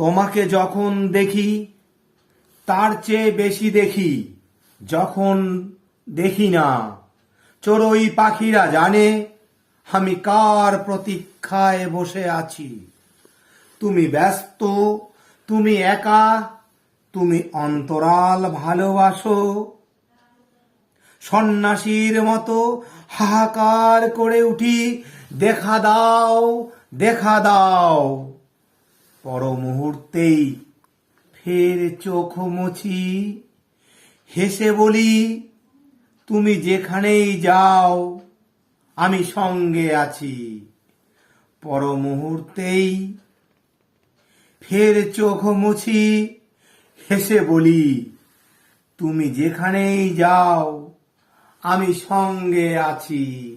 তোমাকে যখন দেখি তার চেয়ে বেশি দেখি যখন দেখি না। চড়ুই পাখিরা জানে আমি কার প্রতীক্ষায় বসে আছি। তুমি ব্যস্ত, তুমি একা, তুমি অন্তরাল ভালোবাসো। সন্ন্যাসীর মতো হাহাকার করে উঠি, দেখা দাও, দেখা দাও। পর মুহূর্তেই ফের চোখ মুছি, হেসে বলি তুমি যেখানেই যাও আমি সঙ্গে আছি। পর মুহূর্তেই ফের চোখ মুছি, হেসে বলি তুমি যেখানেই যাও আমি সঙ্গে আছি।